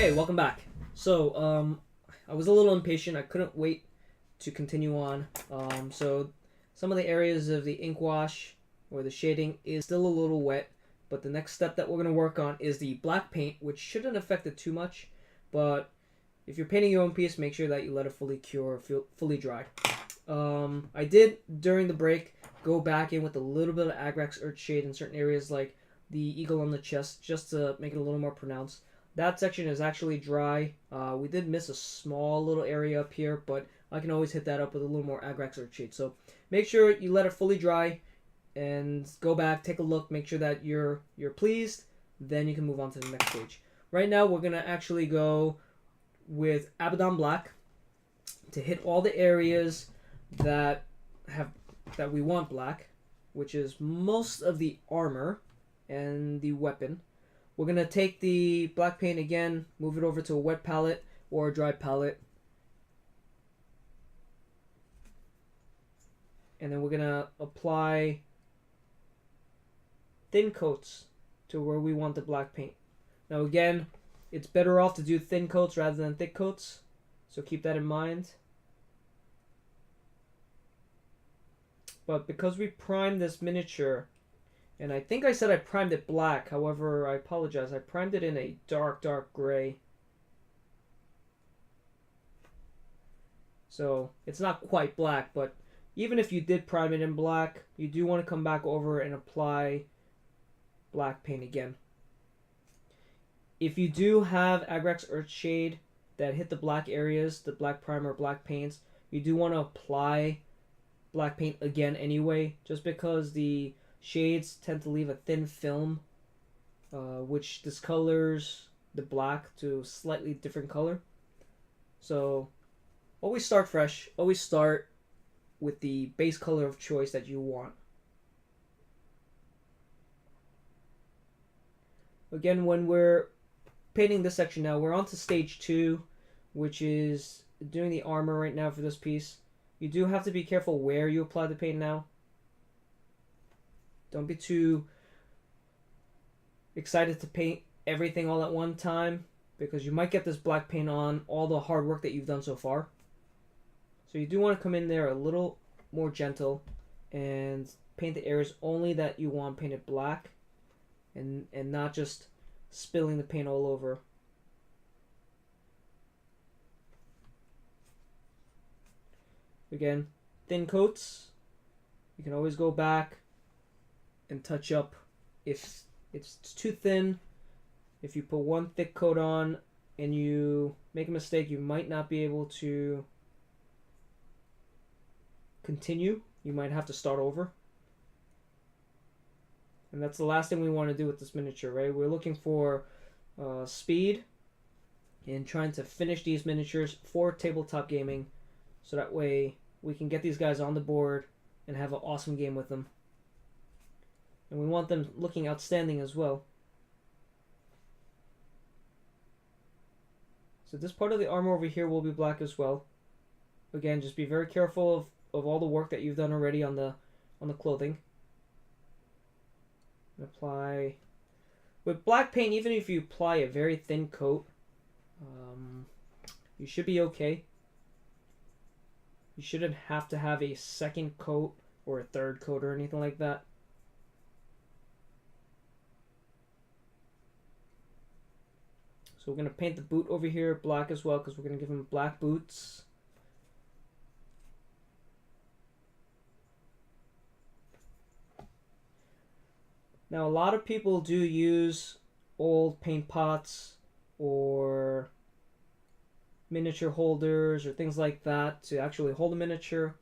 Okay, welcome back. So, I was a little impatient. I couldn't wait to continue on. So some of the areas of the ink wash or the shading is still a little wet, but the next step that we're going to work on is the black paint, which shouldn't affect it too much, but if you're painting your own piece, make sure that you let it fully cure, fully dry. I did, during the break, go back in with a little bit of Agrax Earthshade in certain areas like the eagle on the chest, just to make it a little more pronounced. That section is actually dry. We did miss a small little area up here, but I can always hit that up with a little more Agrax Earthshade. So make sure you let it fully dry and go back, take a look, make sure that you're pleased. Then you can move on to the next stage. Right now we're gonna actually go with Abaddon Black to hit all the areas that we want black, which is most of the armor and the weapon. We're going to take the black paint again, move it over to a wet palette or a dry palette. And then we're going to apply thin coats to where we want the black paint. Now again, it's better off to do thin coats rather than thick coats, so keep that in mind. But because we primed this miniature, and I think I said I primed it black. However, I apologize. I primed it in a dark gray. So it's not quite black, but even if you did prime it in black, you do want to come back over and apply black paint again. If you do have Agrax Earthshade that hit the black areas, the black primer, black paints, you do want to apply black paint again anyway, just because the shades tend to leave a thin film, which discolors the black to a slightly different color. So always start fresh. Always start with the base color of choice that you want. Again, when we're painting this section now, we're on to stage 2, which is doing the armor right now for this piece. You do have to be careful where you apply the paint now. Don't be too excited to paint everything all at one time, because you might get this black paint on all the hard work that you've done so far. So you do want to come in there a little more gentle and paint the areas only that you want painted black, and not just spilling the paint all over. Again, thin coats. You can always go back and touch up if it's too thin. If you put one thick coat on and you make a mistake, you might not be able to continue. You might have to start over. And that's the last thing we want to do with this miniature, right? We're looking for speed and trying to finish these miniatures for tabletop gaming, so that way we can get these guys on the board and have an awesome game with them. And we want them looking outstanding as well. So this part of the armor over here will be black as well. Again, just be very careful of all the work that you've done already on the clothing. And apply with black paint. Even if you apply a very thin coat, you should be okay. You shouldn't have to have a second coat or a third coat or anything like that. So we're going to paint the boot over here black as well, because we're going to give him black boots. Now a lot of people do use old paint pots or miniature holders or things like that to actually hold a miniature.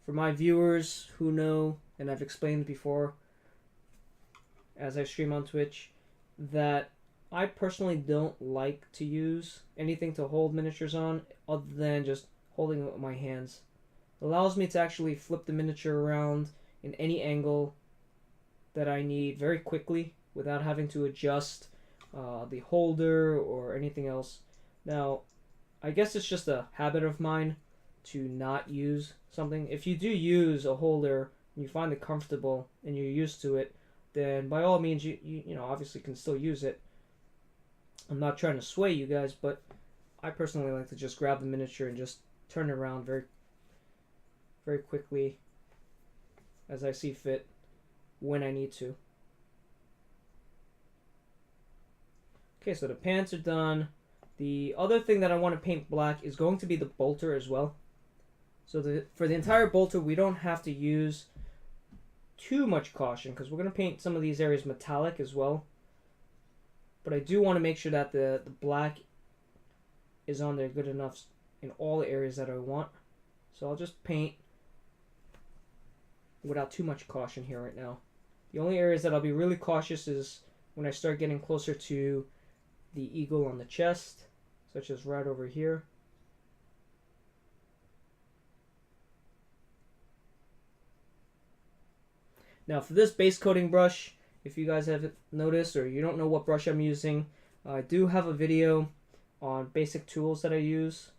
For my viewers who know, and I've explained before as I stream on Twitch, that I personally don't like to use anything to hold miniatures on other than just holding it with my hands. It allows me to actually flip the miniature around in any angle that I need very quickly without having to adjust the holder or anything else. Now, I guess it's just a habit of mine to not use something. If you do use a holder and you find it comfortable and you're used to it, then by all means you know obviously can still use it. I'm not trying to sway you guys, but I personally like to just grab the miniature and just turn it around very, very quickly as I see fit when I need to. Okay, so the pants are done. The other thing that I want to paint black is going to be the bolter as well. So for the entire bolter, we don't have to use too much caution because we're going to paint some of these areas metallic as well. But I do want to make sure that the black is on there good enough in all the areas that I want. So I'll just paint without too much caution here right now. The only areas that I'll be really cautious is when I start getting closer to the eagle on the chest, such as right over here. Now for this base coating brush, if you guys haven't noticed or you don't know what brush I'm using, I do have a video on basic tools that I use.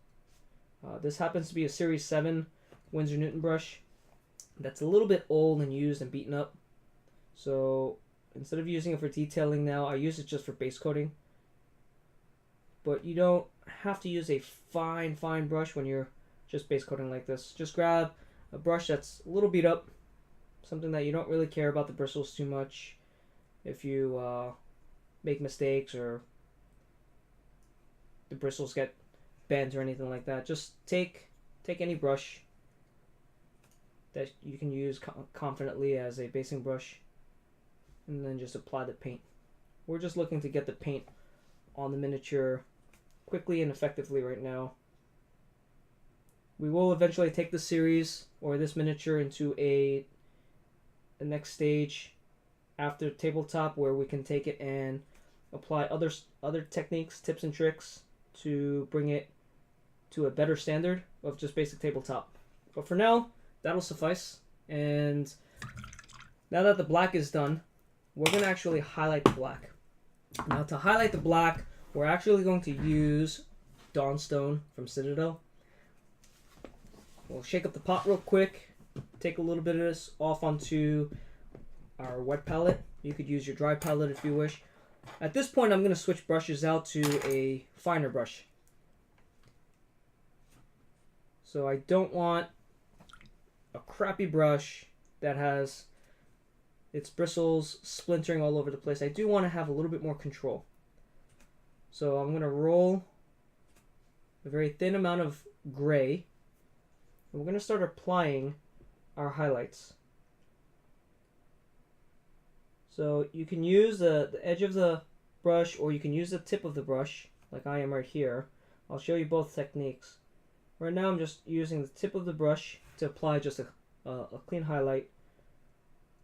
This happens to be a Series 7 Winsor Newton brush that's a little bit old and used and beaten up. So instead of using it for detailing now, I use it just for base coating. But you don't have to use a fine brush when you're just base coating like this. Just grab a brush that's a little beat up, something that you don't really care about the bristles too much. If you make mistakes or the bristles get bent or anything like that, just take any brush that you can use confidently as a basing brush and then just apply the paint. We're just looking to get the paint on the miniature quickly and effectively right now. We will eventually take the series or this miniature into the next stage after tabletop, where we can take it and apply other techniques, tips and tricks to bring it to a better standard of just basic tabletop. But for now, that'll suffice. And now that the black is done, we're going to actually highlight the black. Now to highlight the black, we're actually going to use Dawnstone from Citadel. We'll shake up the pot real quick, take a little bit of this off onto our wet palette. You could use your dry palette if you wish. At this point, I'm going to switch brushes out to a finer brush. So I don't want a crappy brush that has its bristles splintering all over the place. I do want to have a little bit more control. So I'm going to roll a very thin amount of gray. And we're going to start applying our highlights. So you can use the edge of the brush, or you can use the tip of the brush, like I am right here. I'll show you both techniques. Right now I'm just using the tip of the brush to apply just a clean highlight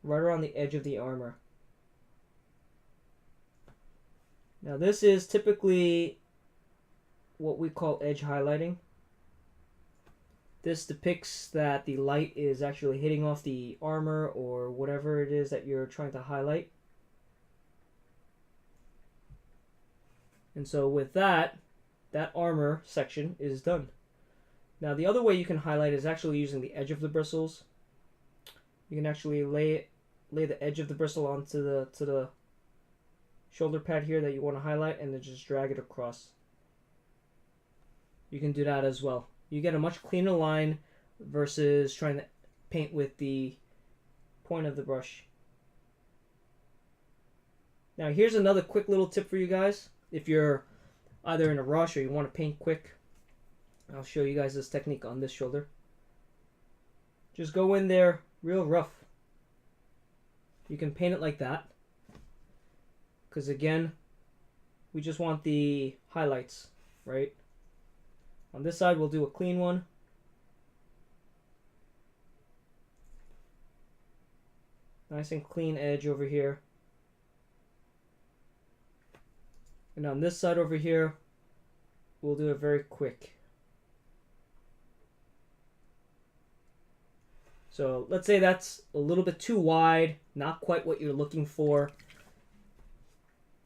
right around the edge of the armor. Now this is typically what we call edge highlighting. This depicts that the light is actually hitting off the armor or whatever it is that you're trying to highlight. And so with that armor section is done. Now the other way you can highlight is actually using the edge of the bristles. You can actually lay the edge of the bristle onto the shoulder pad here that you want to highlight, and then just drag it across. You can do that as well. You get a much cleaner line versus trying to paint with the point of the brush. Now here's another quick little tip for you guys. If you're either in a rush or you want to paint quick, I'll show you guys this technique on this shoulder. Just go in there real rough. You can paint it like that, because again, we just want the highlights, right? On this side, we'll do a clean one. Nice and clean edge over here. And on this side over here, we'll do it very quick. So let's say that's a little bit too wide, not quite what you're looking for.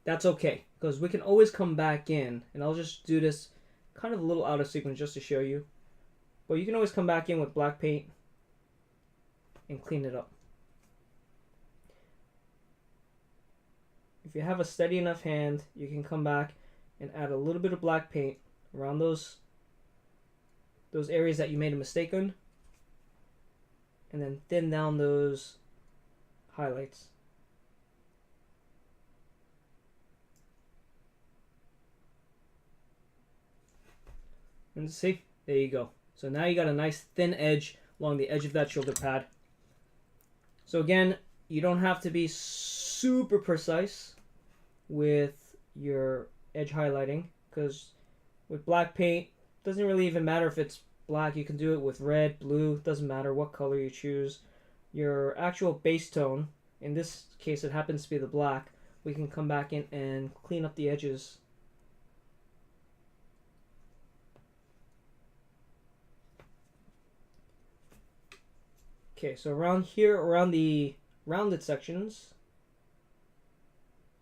That's okay, because we can always come back in, and I'll just do this kind of a little out of sequence just to show you. But you can always come back in with black paint and clean it up. If you have a steady enough hand, you can come back and add a little bit of black paint around those areas that you made a mistake on, and then thin down those highlights. And see, there you go. So now you got a nice thin edge along the edge of that shoulder pad. So again, you don't have to be super precise with your edge highlighting, because with black paint, it doesn't really even matter if it's black. You can do it with red, blue, doesn't matter what color you choose. Your actual base tone, in this case it happens to be the black, we can come back in and clean up the edges. Okay, so around here, around the rounded sections,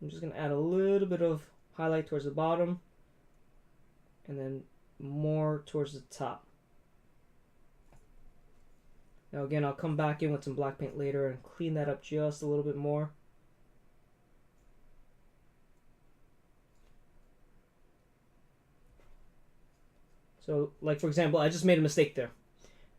I'm just going to add a little bit of highlight towards the bottom and then more towards the top. Now again, I'll come back in with some black paint later and clean that up just a little bit more. So, like for example, I just made a mistake there.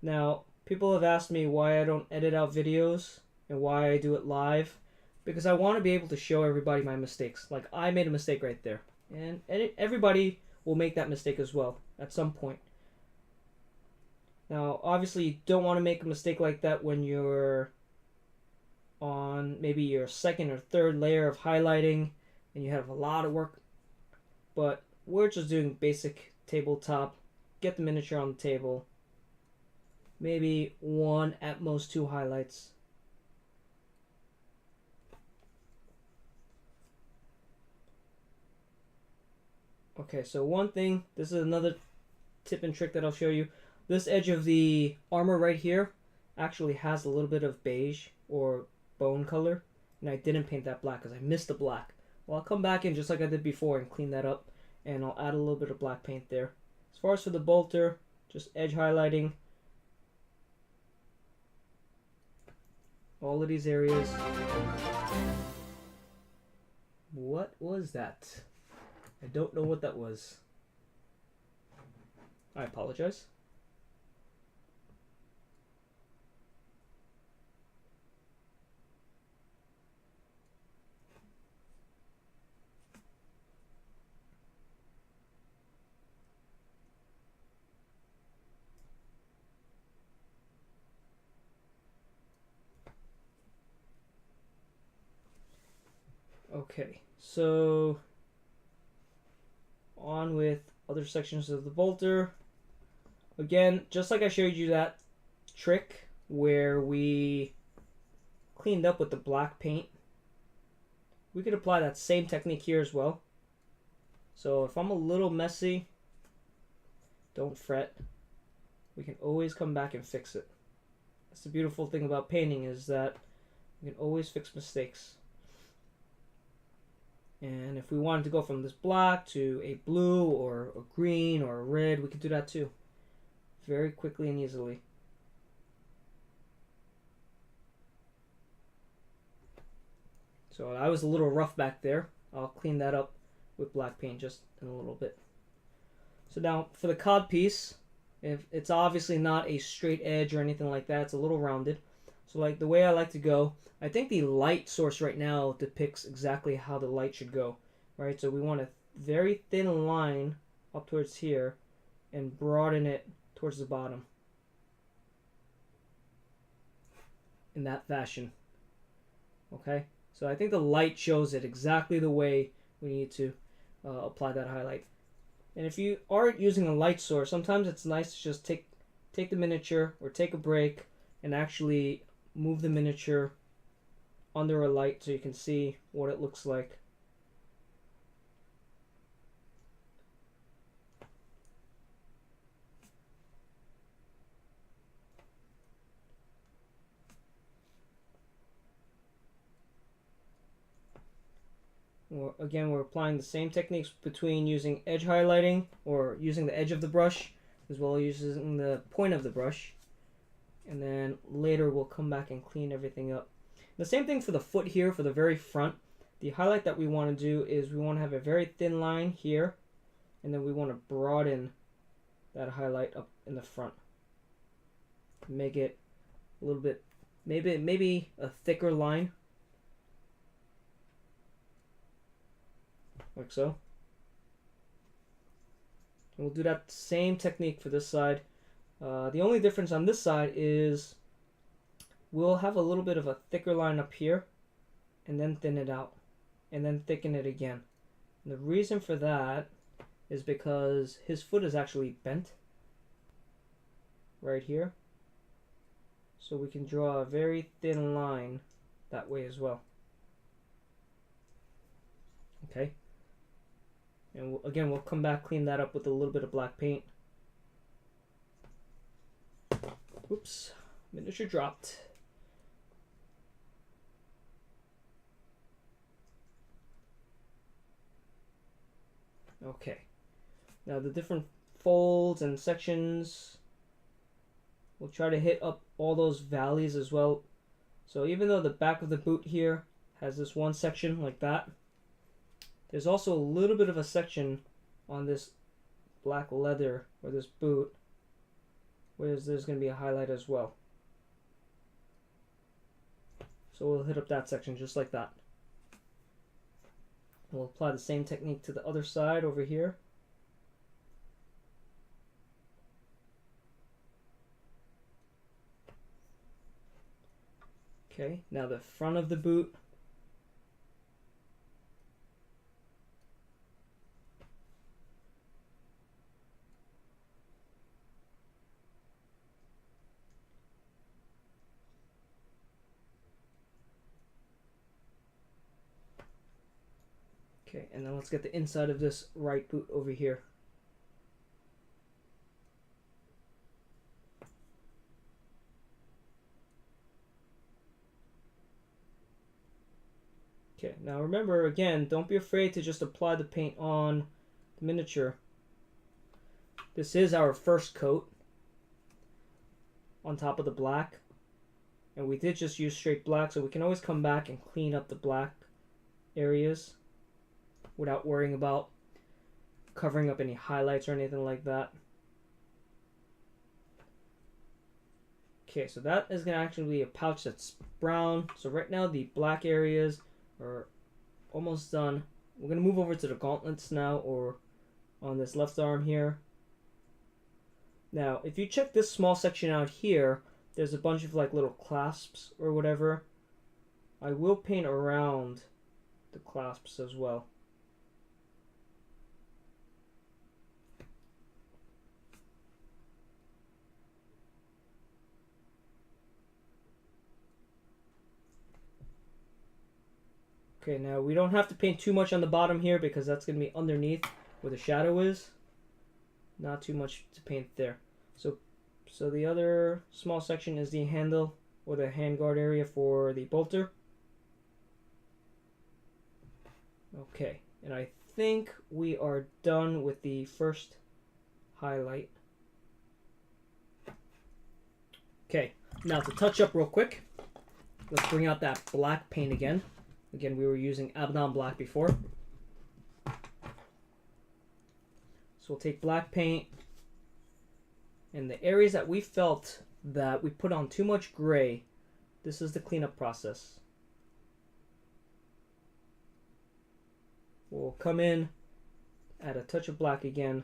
Now, people have asked me why I don't edit out videos and why I do it live, because I want to be able to show everybody my mistakes. Like, I made a mistake right there, and everybody will make that mistake as well at some point. Now, obviously, you don't want to make a mistake like that when you're on maybe your second or third layer of highlighting and you have a lot of work, but we're just doing basic tabletop. Get the miniature on the table, maybe one, at most two highlights. Okay, so one thing, this is another tip and trick that I'll show you. This edge of the armor right here actually has a little bit of beige or bone color, and I didn't paint that black because I missed the black. Well, I'll come back in just like I did before and clean that up, and I'll add a little bit of black paint there. As far as for the bolter, just edge highlighting all of these areas. What was that? I don't know what that was. I apologize. Okay, so on with other sections of the bolter. Again, just like I showed you that trick where we cleaned up with the black paint, we could apply that same technique here as well. So if I'm a little messy, don't fret. We can always come back and fix it. That's the beautiful thing about painting, is that we can always fix mistakes. And if we wanted to go from this black to a blue or a green or a red, we could do that too. Very quickly and easily. So I was a little rough back there. I'll clean that up with black paint just in a little bit. So now for the cod piece, if it's obviously not a straight edge or anything like that, it's a little rounded. So like the way I like to go, I think the light source right now depicts exactly how the light should go, right? So we want a very thin line up towards here and broaden it towards the bottom in that fashion. Okay, so I think the light shows it exactly the way we need to apply that highlight. And if you aren't using a light source, sometimes it's nice to just take the miniature or take a break and actually move the miniature under a light so you can see what it looks like. Again, we're applying the same techniques between using edge highlighting or using the edge of the brush as well as using the point of the brush. And then later we'll come back and clean everything up. The same thing for the foot here, for the very front. The highlight that we want to do is we want to have a very thin line here and then we want to broaden that highlight up in the front. Make it a little bit, maybe a thicker line, like so. And we'll do that same technique for this side. The only difference on this side is we'll have a little bit of a thicker line up here, and then thin it out, and then thicken it again. And the reason for that is because his foot is actually bent right here. So we can draw a very thin line that way as well. Okay. And again, we'll come back, clean that up with a little bit of black paint. Oops, miniature dropped. Okay. Now the different folds and sections, we'll try to hit up all those valleys as well. So even though the back of the boot here has this one section like that, there's also a little bit of a section on this black leather or this boot where there's going to be a highlight as well. So we'll hit up that section just like that. We'll apply the same technique to the other side over here. Okay, now the front of the boot. Okay, and then let's get the inside of this right boot over here. Okay, now remember, again, don't be afraid to just apply the paint on the miniature. This is our first coat on top of the black. And we did just use straight black, so we can always come back and clean up the black areas without worrying about covering up any highlights or anything like that. Okay, so that is going to actually be a pouch that's brown. So right now the black areas are almost done. We're going to move over to the gauntlets now, or on this left arm here. Now, if you check this small section out here, there's a bunch of like little clasps or whatever. I will paint around the clasps as well. Okay, now we don't have to paint too much on the bottom here because that's going to be underneath where the shadow is. Not too much to paint there. So the other small section is the handle or the handguard area for the bolter. Okay, and I think we are done with the first highlight. Okay, now to touch up real quick, let's bring out that black paint again. Again, we were using Abaddon black before. So we'll take black paint, and the areas that we felt that we put on too much gray, this is the cleanup process. We'll come in, add a touch of black again.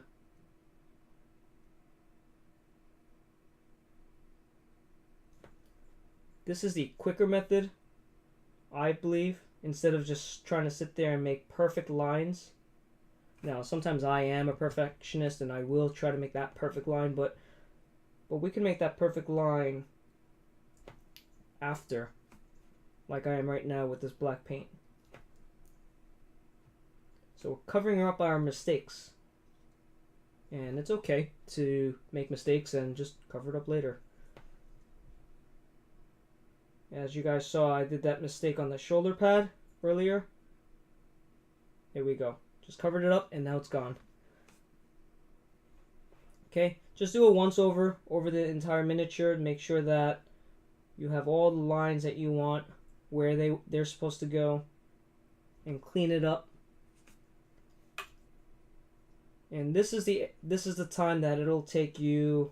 This is the quicker method, I believe, instead of just trying to sit there and make perfect lines. Now, sometimes I am a perfectionist and I will try to make that perfect line, but we can make that perfect line after, like I am right now with this black paint. So we're covering up our mistakes. And it's okay to make mistakes and just cover it up later. As you guys saw, I did that mistake on the shoulder pad earlier. Here we go. Just covered it up and now it's gone. Okay, just do a once over the entire miniature to make sure that you have all the lines that you want where they're supposed to go, and clean it up. And this is the time that it'll take you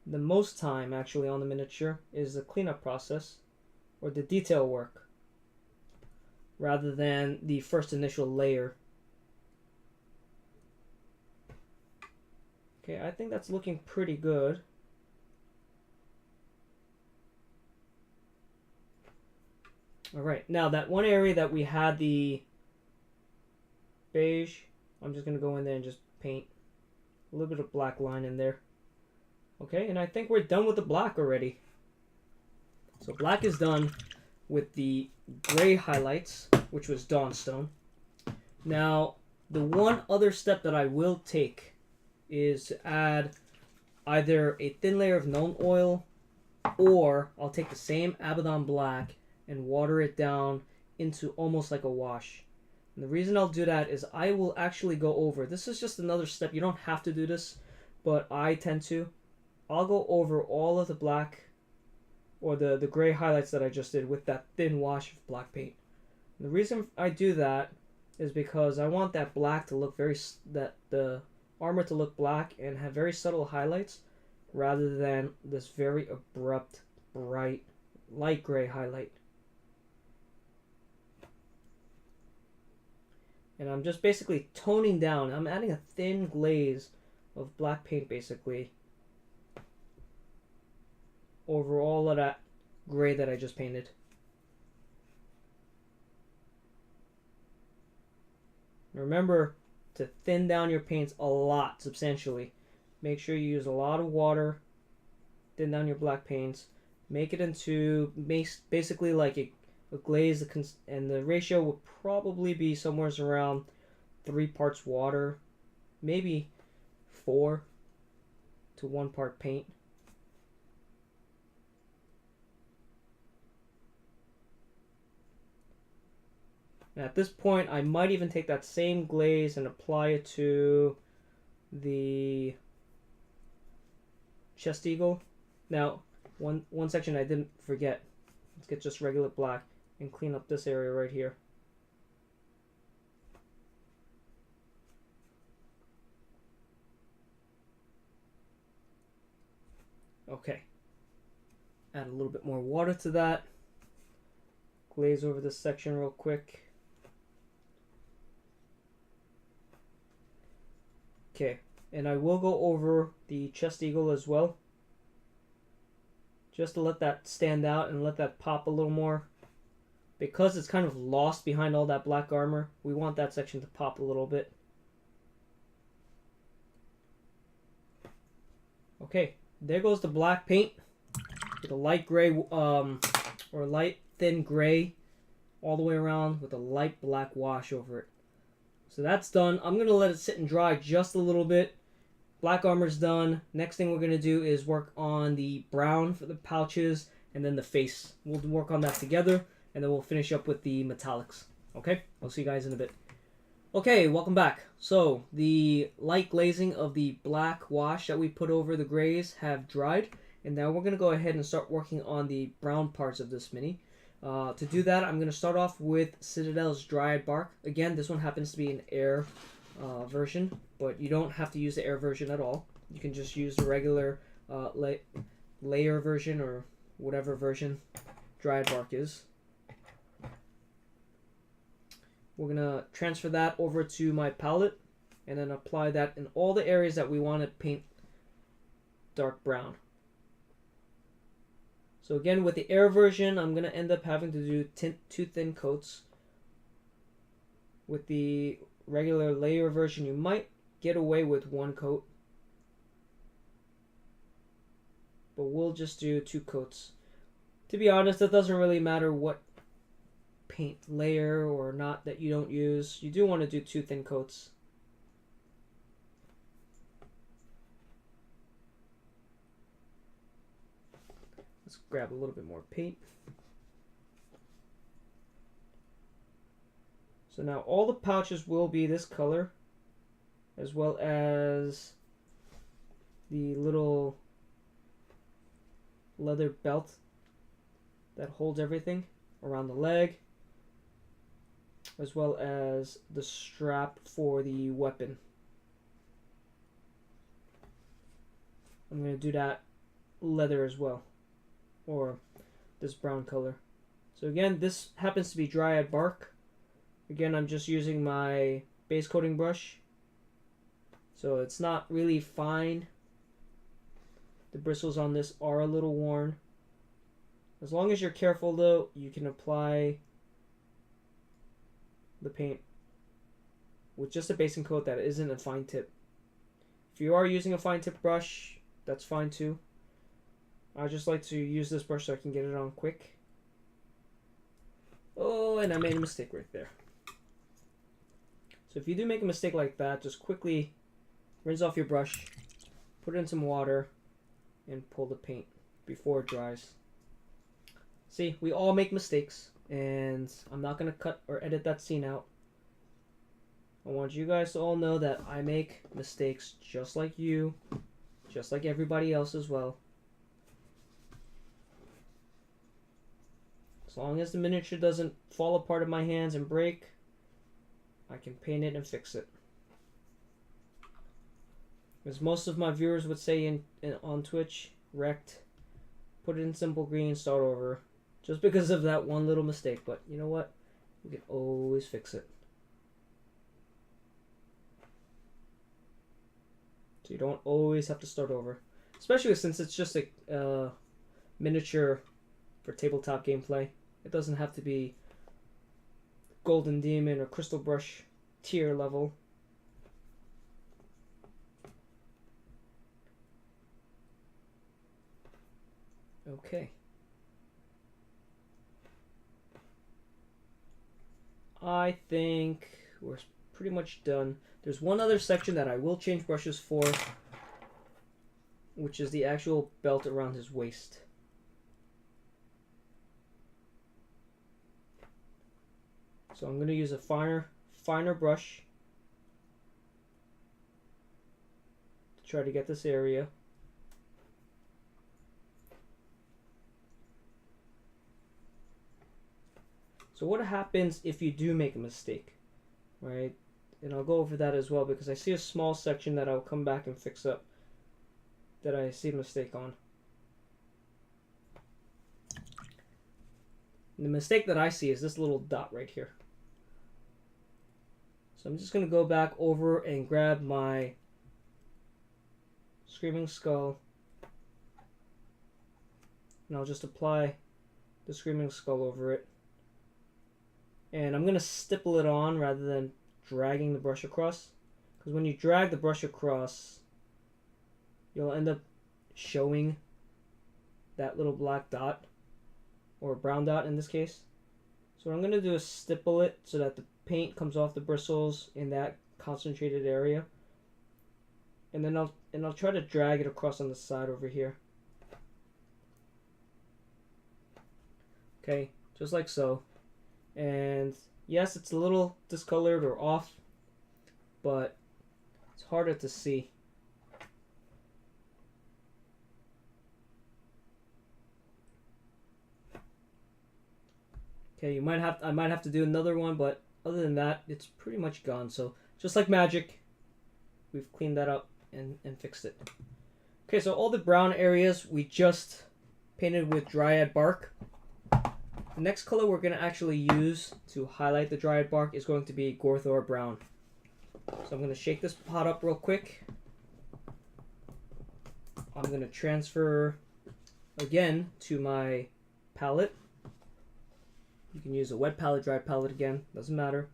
the most time actually on the miniature, is the cleanup process or the detail work rather than the first initial layer. Okay, I think that's looking pretty good. Alright, now that one area that we had the beige, I'm just going to go in there and just paint a little bit of black line in there. Okay, and I think we're done with the black already. So black is done with the gray highlights, which was Dawnstone. Now, the one other step that I will take is to add either a thin layer of Nuln Oil, or I'll take the same Abaddon black and water it down into almost like a wash. And the reason I'll do that is I will actually go over, this is just another step, you don't have to do this, but I tend to. I'll go over all of the black or the gray highlights that I just did with that thin wash of black paint. And the reason I do that is because I want that black to look the armor to look black and have very subtle highlights rather than this very abrupt, bright, light gray highlight. And I'm just basically toning down. I'm adding a thin glaze of black paint basically over all of that gray that I just painted. Remember to thin down your paints a lot, substantially. Make sure you use a lot of water. Thin down your black paints. Make it into basically like a glaze, and the ratio would probably be somewhere around 3 parts water, maybe 4 to 1 part paint. And at this point, I might even take that same glaze and apply it to the chest eagle. Now, one section I didn't forget. Let's get just regular black and clean up this area right here. Okay. Add a little bit more water to that. Glaze over this section real quick. Okay, and I will go over the chest eagle as well, just to let that stand out and let that pop a little more. Because it's kind of lost behind all that black armor, we want that section to pop a little bit. Okay, there goes the black paint with a light gray or light thin gray all the way around with a light black wash over it. So that's done. I'm going to let it sit and dry just a little bit. Black armor's done. Next thing we're going to do is work on the brown for the pouches and then the face. We'll work on that together, and then we'll finish up with the metallics. Okay? I'll see you guys in a bit. Okay, welcome back. So, the light glazing of the black wash that we put over the grays have dried, and now we're going to go ahead and start working on the brown parts of this mini. To do that, I'm going to start off with Citadel's Dryad Bark. Again, this one happens to be an air version, but you don't have to use the air version at all. You can just use the regular layer version or whatever version Dryad Bark is. We're going to transfer that over to my palette and then apply that in all the areas that we want to paint dark brown. So again, with the air version, I'm going to end up having to do 2 thin coats. With the regular layer version, you might get away with 1 coat. But we'll just do 2 coats. To be honest, it doesn't really matter what paint layer or not that you don't use. You do want to do 2 thin coats. Let's grab a little bit more paint. So now all the pouches will be this color, as well as the little leather belt that holds everything around the leg, as well as the strap for the weapon. I'm going to do that leather as well, or this brown color. So again, this happens to be dryad bark. Again, I'm just using my base coating brush, so it's not really fine. The bristles on this are a little worn. As long as you're careful though, you can apply the paint with just a basing coat that isn't a fine tip. If you are using a fine tip brush, that's fine too. I just like to use this brush so I can get it on quick. Oh, and I made a mistake right there. So if you do make a mistake like that, just quickly rinse off your brush, put it in some water, and pull the paint before it dries. See, we all make mistakes, and I'm not going to cut or edit that scene out. I want you guys to all know that I make mistakes just like you, just like everybody else as well. As long as the miniature doesn't fall apart in my hands and break, I can paint it and fix it. As most of my viewers would say on Twitch, wrecked, put it in simple green, start over. Just because of that one little mistake, but you know what? We can always fix it. So you don't always have to start over. Especially since it's just a miniature for tabletop gameplay. It doesn't have to be Golden Demon or Crystal Brush tier level. Okay. I think we're pretty much done. There's one other section that I will change brushes for, which is the actual belt around his waist. So I'm going to use a finer brush to try to get this area. So what happens if you do make a mistake, right? And I'll go over that as well because I see a small section that I'll come back and fix up that I see a mistake on. And the mistake that I see is this little dot right here. So I'm just going to go back over and grab my Screaming Skull, and I'll just apply the Screaming Skull over it. And I'm going to stipple it on rather than dragging the brush across. Because when you drag the brush across, you'll end up showing that little black dot, or brown dot in this case. So what I'm going to do is stipple it so that the paint comes off the bristles in that concentrated area. And then I'll try to drag it across on the side over here. Okay, just like so. And yes, it's a little discolored or off, but it's harder to see. Okay, I might have to do another one, but other than that, it's pretty much gone. So just like magic, we've cleaned that up and fixed it. Okay, so all the brown areas we just painted with dryad bark. The next color we're going to actually use to highlight the dryad bark is going to be Gorthor Brown. So I'm going to shake this pot up real quick. I'm going to transfer again to my palette. You can use a wet palette, dry palette again, doesn't matter.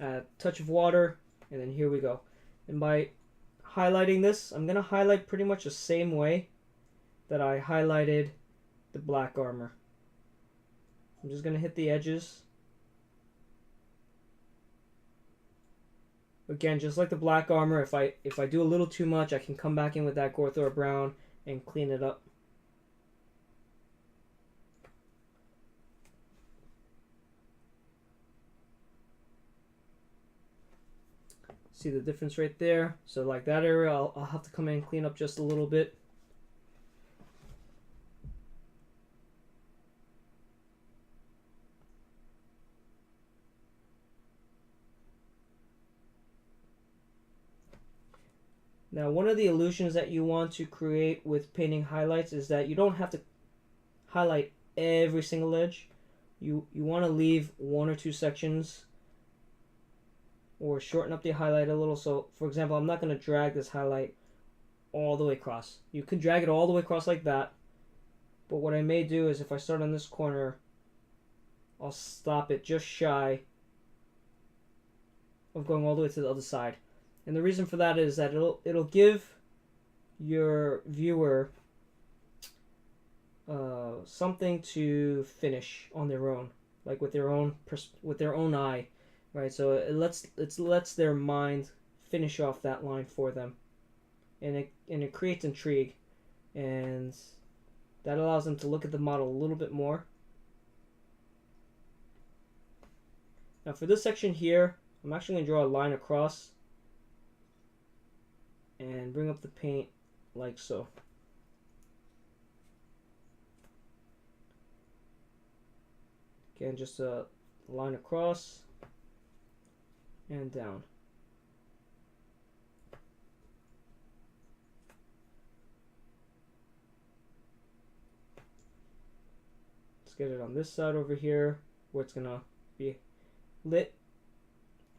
Add a touch of water, and then here we go. And by highlighting this, I'm going to highlight pretty much the same way that I highlighted the black armor. I'm just going to hit the edges. Again, just like the black armor, if I do a little too much, I can come back in with that Gorthor Brown and clean it up. See the difference right there? So like that area, I'll have to come in and clean up just a little bit. Now, one of the illusions that you want to create with painting highlights is that you don't have to highlight every single edge. You want to leave one or two sections or shorten up the highlight a little. So, for example, I'm not going to drag this highlight all the way across. You can drag it all the way across like that. But what I may do is if I start on this corner, I'll stop it just shy of going all the way to the other side. And the reason for that is that it'll give your viewer something to finish on their own, like with their own eye, right? So it lets their mind finish off that line for them, and it creates intrigue, and that allows them to look at the model a little bit more. Now for this section here, I'm actually going to draw a line across and bring up the paint like so. Again, just a line across and down. Let's get it on this side over here where it's going to be lit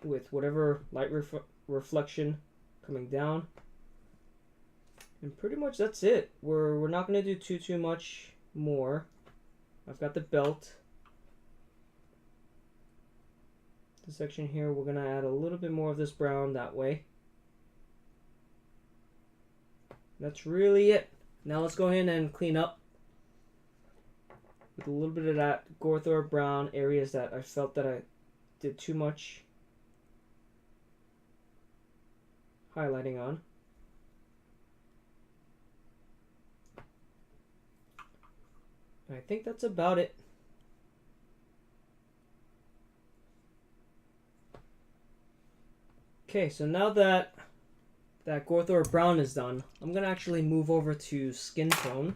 with whatever light reflection coming down. And pretty much that's it. We're not going to do too much more. I've got the belt. This section here, we're going to add a little bit more of this brown that way. That's really it. Now let's go ahead and clean up with a little bit of that Gorthor brown areas that I felt that I did too much highlighting on. I think that's about it. Okay, so now that Gorthor brown is done, I'm going to actually move over to skin tone.